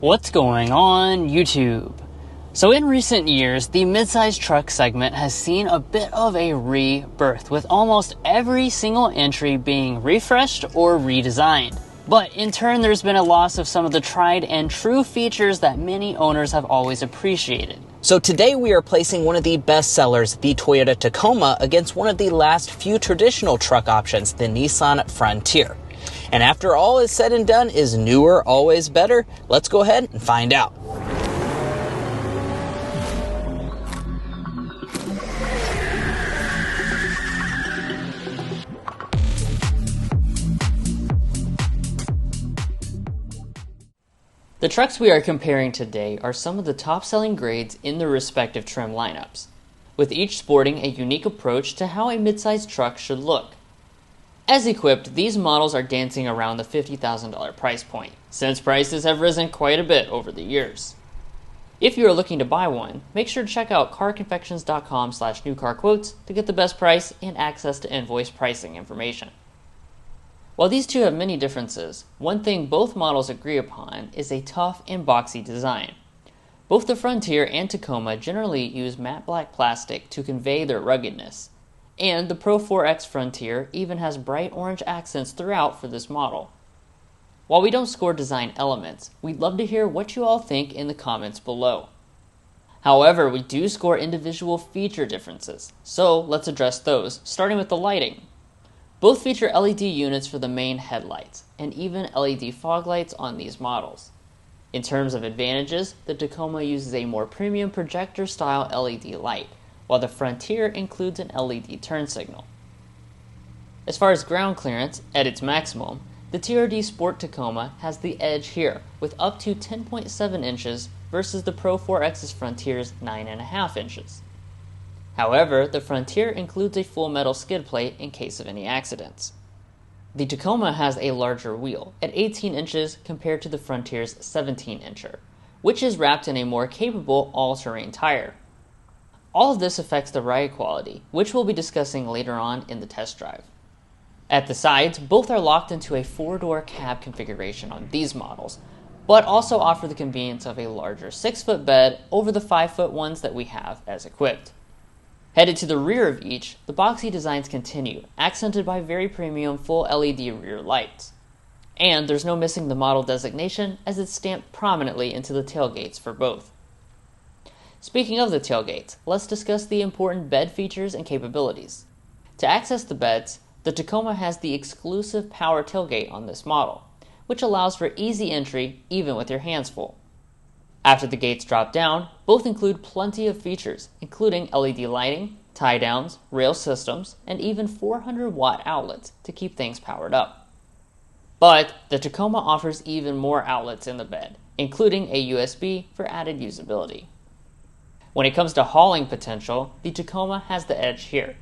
What's going on YouTube? So in recent years, the midsize truck segment has seen a bit of a rebirth, with almost every single entry being refreshed or redesigned. But in turn, there's been a loss of some of the tried and true features that many owners have always appreciated. So today we are placing one of the best sellers, the Toyota Tacoma, against one of the last few traditional truck options, the Nissan Frontier. And after all is said and done, is newer always better? Let's go ahead and find out. The trucks we are comparing today are some of the top-selling grades in their respective trim lineups, with each sporting a unique approach to how a midsize truck should look. As equipped, these models are dancing around the $50,000 price point, since prices have risen quite a bit over the years. If you are looking to buy one, make sure to check out carconfections.com/newcarquotes to get the best price and access to invoice pricing information. While these two have many differences, one thing both models agree upon is a tough and boxy design. Both the Frontier and Tacoma generally use matte black plastic to convey their ruggedness, and the PRO-4X Frontier even has bright orange accents throughout for this model. While we don't score design elements, we'd love to hear what you all think in the comments below. However, we do score individual feature differences, so let's address those, starting with the lighting. Both feature LED units for the main headlights, and even LED fog lights on these models. In terms of advantages, the Tacoma uses a more premium projector-style LED light, while the Frontier includes an LED turn signal. As far as ground clearance, at its maximum, the TRD Sport Tacoma has the edge here, with up to 10.7 inches versus the PRO-4X's Frontier's 9.5 inches. However, the Frontier includes a full metal skid plate in case of any accidents. The Tacoma has a larger wheel, at 18 inches compared to the Frontier's 17-incher, which is wrapped in a more capable all-terrain tire. All of this affects the ride quality, which we'll be discussing later on in the test drive. At the sides, both are locked into a 4-door cab configuration on these models, but also offer the convenience of a larger 6-foot bed over the 5-foot ones that we have as equipped. Headed to the rear of each, the boxy designs continue, accented by very premium full LED rear lights. And there's no missing the model designation, as it's stamped prominently into the tailgates for both. Speaking of the tailgates, let's discuss the important bed features and capabilities. To access the beds, the Tacoma has the exclusive power tailgate on this model, which allows for easy entry even with your hands full. After the gates drop down, both include plenty of features, including LED lighting, tie-downs, rail systems, and even 400-watt outlets to keep things powered up. But the Tacoma offers even more outlets in the bed, including a USB for added usability. When it comes to hauling potential, the Tacoma has the edge here.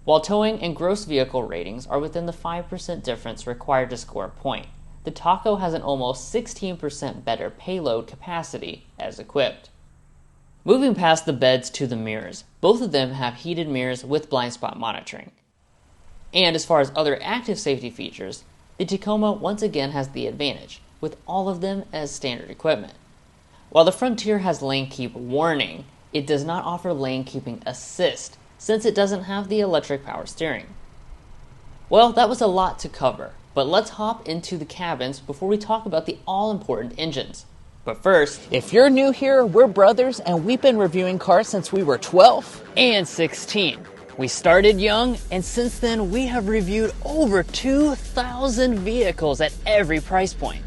While towing and gross vehicle ratings are within the 5% difference required to score a point, the Taco has an almost 16% better payload capacity as equipped. Moving past the beds to the mirrors, both of them have heated mirrors with blind spot monitoring. And as far as other active safety features, the Tacoma once again has the advantage, with all of them as standard equipment. While the Frontier has lane keep warning, it does not offer lane keeping assist, since it doesn't have the electric power steering. Well, that was a lot to cover, but let's hop into the cabins before we talk about the all-important engines. But first, If you're new here, we're brothers and we've been reviewing cars since we were 12 and 16. We started young, and since then we have reviewed over 2,000 vehicles at every price point.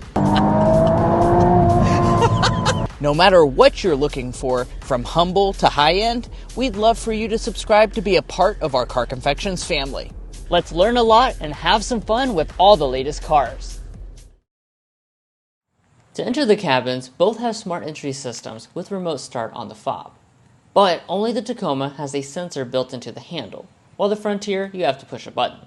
No matter what you're looking for, from humble to high-end, we'd love for you to subscribe to be a part of our Car Confections family. Let's learn a lot and have some fun with all the latest cars. To enter the cabins, both have smart entry systems with remote start on the fob. But only the Tacoma has a sensor built into the handle, while the Frontier you have to push a button.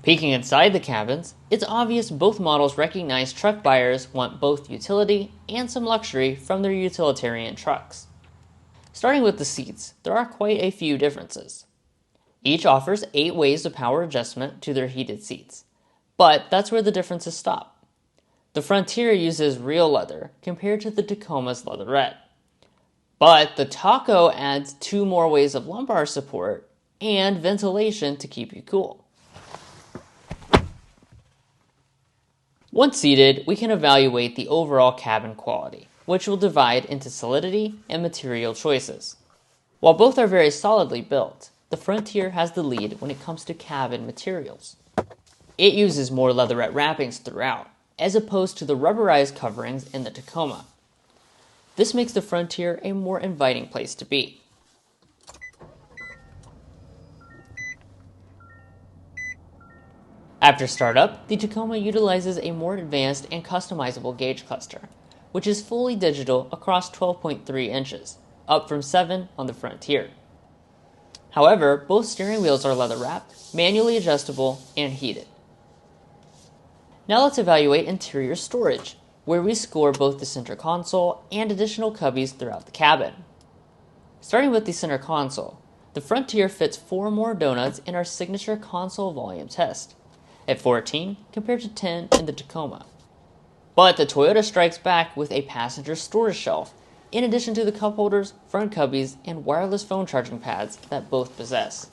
Peeking inside the cabins, it's obvious both models recognize truck buyers want both utility and some luxury from their utilitarian trucks. Starting with the seats, there are quite a few differences. Each offers 8 ways of power adjustment to their heated seats, but that's where the differences stop. The Frontier uses real leather compared to the Tacoma's leatherette. But the Taco adds 2 more ways of lumbar support and ventilation to keep you cool. Once seated, we can evaluate the overall cabin quality, which will divide into solidity and material choices. While both are very solidly built, the Frontier has the lead when it comes to cabin materials. It uses more leatherette wrappings throughout, as opposed to the rubberized coverings in the Tacoma. This makes the Frontier a more inviting place to be. After startup, the Tacoma utilizes a more advanced and customizable gauge cluster, which is fully digital across 12.3 inches, up from 7 on the Frontier. However, both steering wheels are leather-wrapped, manually adjustable, and heated. Now let's evaluate interior storage, where we score both the center console and additional cubbies throughout the cabin. Starting with the center console, the Frontier fits 4 more donuts in our signature console volume test, at 14 compared to 10 in the Tacoma. But the Toyota strikes back with a passenger storage shelf, in addition to the cup holders, front cubbies, and wireless phone charging pads that both possess.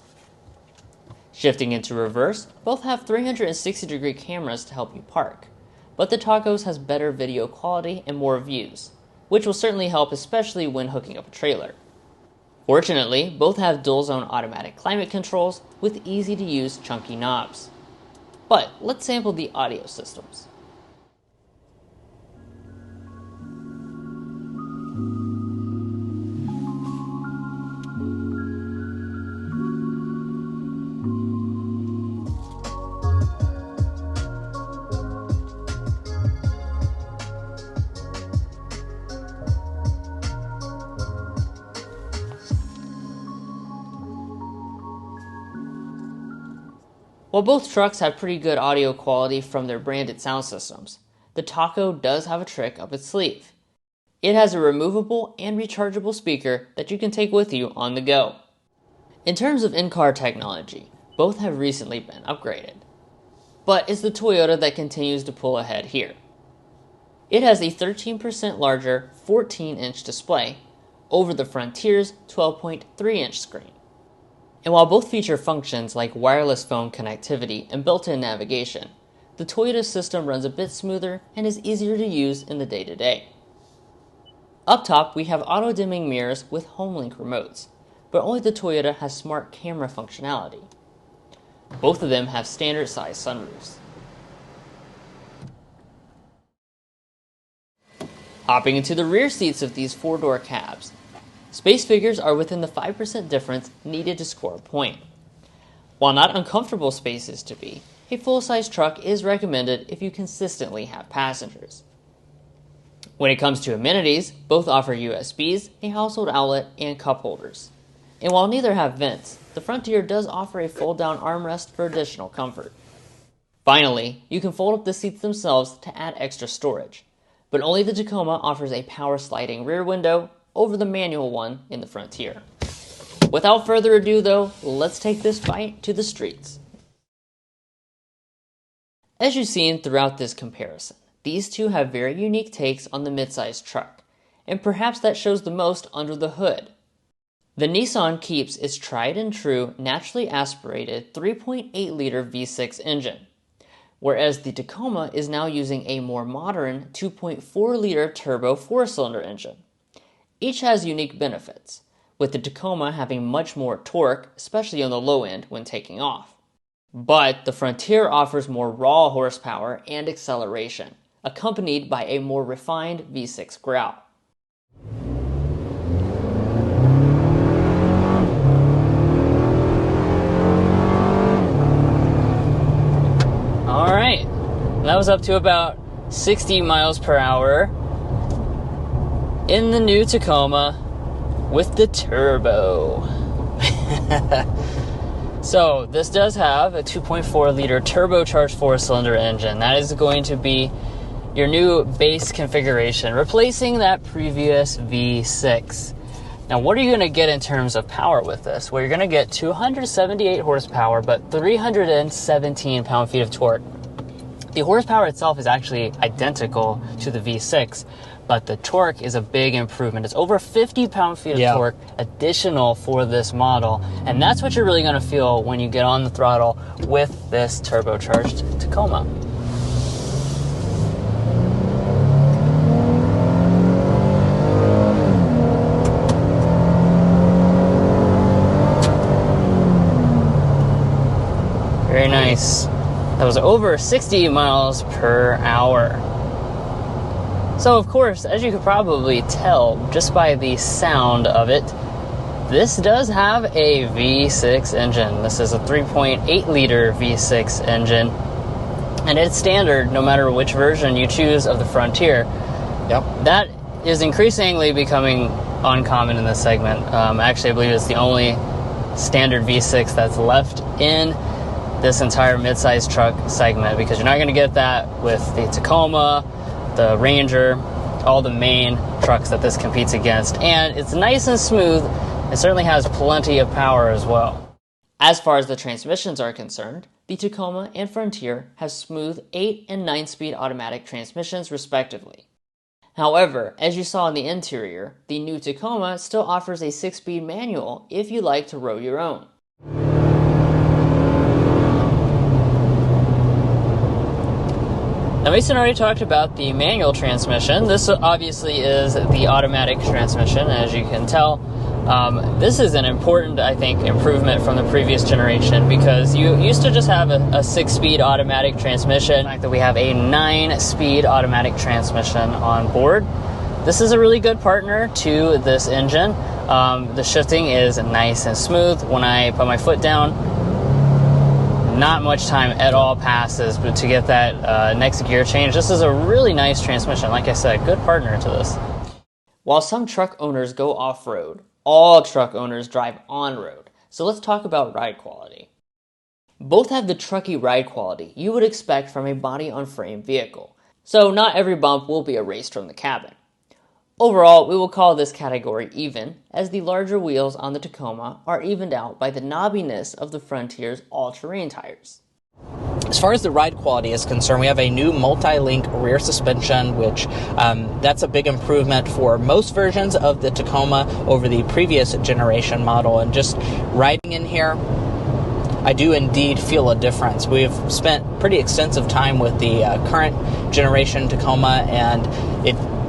Shifting into reverse, both have 360-degree cameras to help you park, but the Taco's has better video quality and more views, which will certainly help especially when hooking up a trailer. Fortunately, both have dual-zone automatic climate controls with easy-to-use chunky knobs. But let's sample the audio systems. While both trucks have pretty good audio quality from their branded sound systems, the Taco does have a trick up its sleeve. It has a removable and rechargeable speaker that you can take with you on the go. In terms of in-car technology, both have recently been upgraded. But it's the Toyota that continues to pull ahead here. It has a 13% larger 14-inch display over the Frontier's 12.3-inch screen. And while both feature functions like wireless phone connectivity and built-in navigation, the Toyota system runs a bit smoother and is easier to use in the day-to-day. Up top, we have auto-dimming mirrors with HomeLink remotes, but only the Toyota has smart camera functionality. Both of them have standard-sized sunroofs. Hopping into the rear seats of these 4-door cabs, space figures are within the 5% difference needed to score a point. While not uncomfortable spaces to be, a full-size truck is recommended if you consistently have passengers. When it comes to amenities, both offer USBs, a household outlet, and cup holders. And while neither have vents, the Frontier does offer a fold-down armrest for additional comfort. Finally, you can fold up the seats themselves to add extra storage, but only the Tacoma offers a power-sliding rear window over the manual one in the Frontier. Without further ado though, let's take this fight to the streets. As you've seen throughout this comparison, these two have very unique takes on the midsize truck, and perhaps that shows the most under the hood. The Nissan keeps its tried and true naturally aspirated 3.8-liter V6 engine, whereas the Tacoma is now using a more modern 2.4-liter turbo 4-cylinder engine. Each has unique benefits, with the Tacoma having much more torque, especially on the low end when taking off. But the Frontier offers more raw horsepower and acceleration, accompanied by a more refined V6 grout. Alright, that was up to about 60 miles per hour in the new Tacoma with the turbo. So this does have a 2.4-liter turbocharged 4-cylinder engine. That is going to be your new base configuration, replacing that previous V6. Now, what are you going to get in terms of power with this? Well, you're going to get 278 horsepower, but 317 pound-feet of torque. The horsepower itself is actually identical to the V6, but the torque is a big improvement. It's over 50 pound-feet of torque additional for this model, and that's what you're really going to feel when you get on the throttle with this turbocharged Tacoma. Very nice. That was over 60 miles per hour. So of course, as you could probably tell just by the sound of it, this does have a V6 engine. This is a 3.8 liter V6 engine, and it's standard no matter which version you choose of the Frontier. Yep. That is increasingly becoming uncommon in this segment. Actually, I believe it's the only standard V6 that's left in this entire midsize truck segment, because you're not going to get that with the Tacoma, the Ranger, all the main trucks that this competes against. And it's nice and smooth. It certainly has plenty of power as well. As far as the transmissions are concerned, the Tacoma and Frontier have smooth 8 and 9-speed automatic transmissions respectively. However, as you saw in the interior, the new Tacoma still offers a 6-speed manual if you like to row your own. Now, Mason already talked about the manual transmission. This obviously is the automatic transmission, as you can tell. This is an important, I think, improvement from the previous generation, because you used to just have a 6-speed automatic transmission. The fact that we have a 9-speed automatic transmission on board. This is a really good partner to this engine. The shifting is nice and smooth. When I put my foot down, not much time at all passes, but to get that next gear change, this is a really nice transmission. Like I said, good partner to this. While some truck owners go off-road, all truck owners drive on-road. So let's talk about ride quality. Both have the trucky ride quality you would expect from a body-on-frame vehicle. So not every bump will be erased from the cabin. Overall, we will call this category even, as the larger wheels on the Tacoma are evened out by the knobbiness of the Frontier's all-terrain tires. As far as the ride quality is concerned, we have a new multi-link rear suspension, which that's a big improvement for most versions of the Tacoma over the previous generation model. And just riding in here, I do indeed feel a difference. We've spent pretty extensive time with the current generation Tacoma, and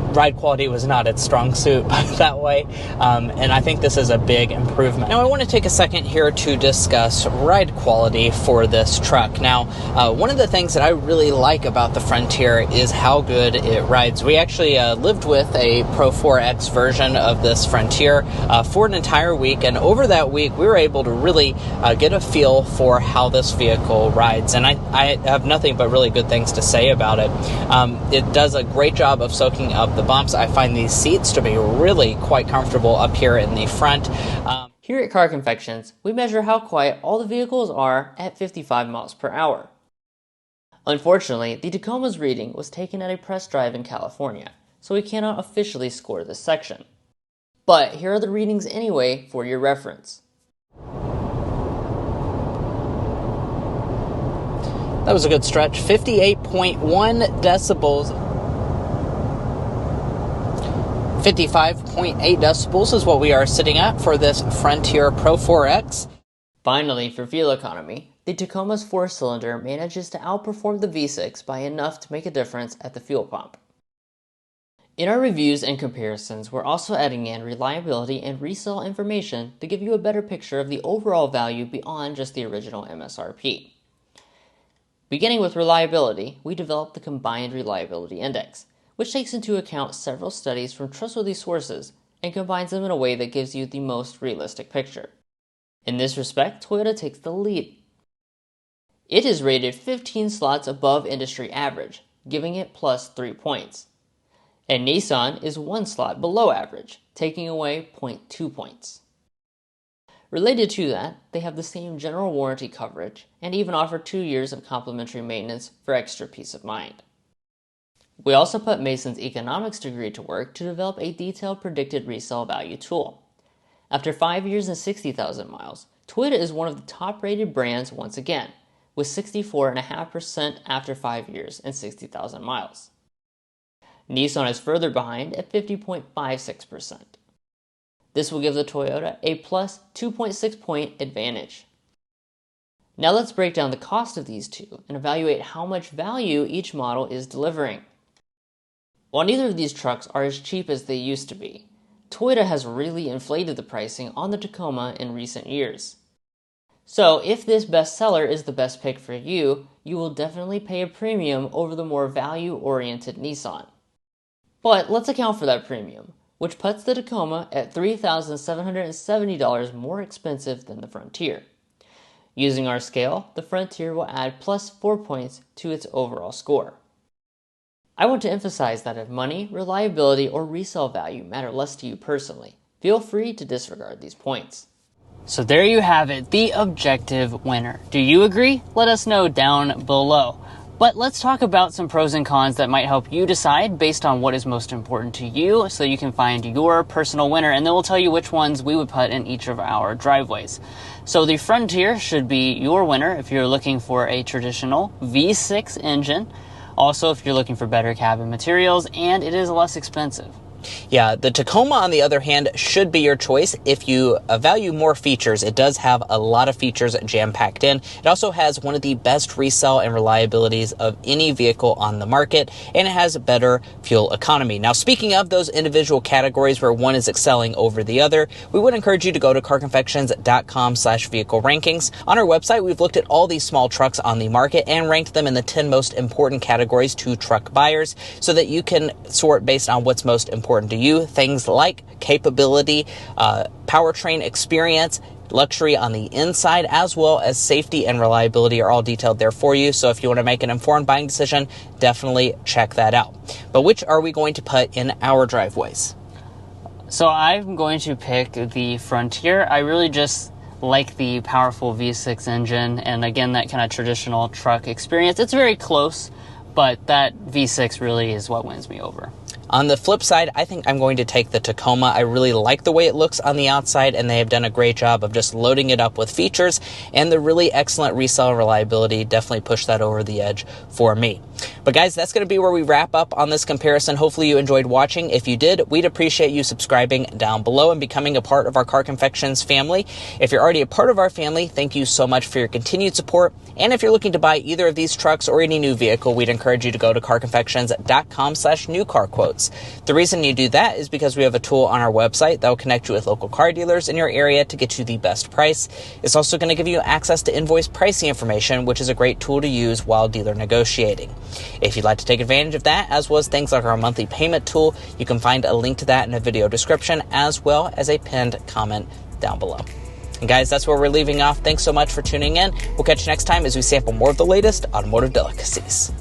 ride quality was not its strong suit that way, and I think this is a big improvement. Now I want to take a second here to discuss ride quality for this truck. Now, one of the things that I really like about the Frontier is how good it rides. We actually lived with a PRO-4X version of this Frontier for an entire week, and over that week we were able to really get a feel for how this vehicle rides, and I have nothing but really good things to say about it. It does a great job of soaking up the bumps. I find these seats to be really quite comfortable up here in the front. Here at Car Confections, we measure how quiet all the vehicles are at 55 miles per hour. Unfortunately, the Tacoma's reading was taken at a press drive in California, so we cannot officially score this section. But here are the readings anyway for your reference. That was a good stretch. 58.1 decibels. 55.8 decibels is what we are sitting at for this Frontier PRO-4X. Finally, for fuel economy, the Tacoma's 4-cylinder manages to outperform the V6 by enough to make a difference at the fuel pump. In our reviews and comparisons, we're also adding in reliability and resale information to give you a better picture of the overall value beyond just the original MSRP. Beginning with reliability, we developed the Combined Reliability Index, which takes into account several studies from trustworthy sources and combines them in a way that gives you the most realistic picture. In this respect, Toyota takes the lead. It is rated 15 slots above industry average, giving it plus 3 points. And Nissan is 1 slot below average, taking away 0.2 points. Related to that, they have the same general warranty coverage and even offer 2 years of complimentary maintenance for extra peace of mind. We also put Mason's economics degree to work to develop a detailed predicted resale value tool. After 5 years and 60,000 miles, Toyota is one of the top-rated brands once again, with 64.5% after 5 years and 60,000 miles. Nissan is further behind at 50.56%. This will give the Toyota a plus 2.6 point advantage. Now let's break down the cost of these two and evaluate how much value each model is delivering. While neither of these trucks are as cheap as they used to be, Toyota has really inflated the pricing on the Tacoma in recent years. So if this bestseller is the best pick for you, you will definitely pay a premium over the more value-oriented Nissan. But let's account for that premium, which puts the Tacoma at $3,770 more expensive than the Frontier. Using our scale, the Frontier will add plus 4 points to its overall score. I want to emphasize that if money, reliability, or resale value matter less to you personally, feel free to disregard these points. So there you have it, the objective winner. Do you agree? Let us know down below. But let's talk about some pros and cons that might help you decide based on what is most important to you so you can find your personal winner, and then we'll tell you which ones we would put in each of our driveways. So the Frontier should be your winner if you're looking for a traditional V6 engine. Also, if you're looking for better cabin materials, and it is less expensive. Yeah, the Tacoma, on the other hand, should be your choice if you value more features. It does have a lot of features jam-packed in. It also has one of the best resale and reliabilities of any vehicle on the market, and it has better fuel economy. Now, speaking of those individual categories where one is excelling over the other, we would encourage you to go to carconfections.com/vehicle rankings. On our website, we've looked at all these small trucks on the market and ranked them in the 10 most important categories to truck buyers so that you can sort based on what's most important to you. Things like capability, powertrain experience, luxury on the inside, as well as safety and reliability are all detailed there for you. So if you want to make an informed buying decision, definitely check that out. But which are we going to put in our driveways? So I'm going to pick the Frontier. I really just like the powerful V6 engine, and again, that kind of traditional truck experience. It's very close, but that V6 really is what wins me over. On the flip side, I think I'm going to take the Tacoma. I really like the way it looks on the outside, and they have done a great job of just loading it up with features, and the really excellent resale reliability definitely pushed that over the edge for me. But guys, that's going to be where we wrap up on this comparison. Hopefully you enjoyed watching. If you did, we'd appreciate you subscribing down below and becoming a part of our Car Confections family. If you're already a part of our family, thank you so much for your continued support. And if you're looking to buy either of these trucks or any new vehicle, we'd encourage you to go to carconfections.com/newcarquotes. The reason you do that is because we have a tool on our website that will connect you with local car dealers in your area to get you the best price. It's also going to give you access to invoice pricing information, which is a great tool to use while dealer negotiating. If you'd like to take advantage of that, as well as things like our monthly payment tool, you can find a link to that in a video description, as well as a pinned comment down below. And guys, that's where we're leaving off. Thanks so much for tuning in. We'll catch you next time as we sample more of the latest automotive delicacies.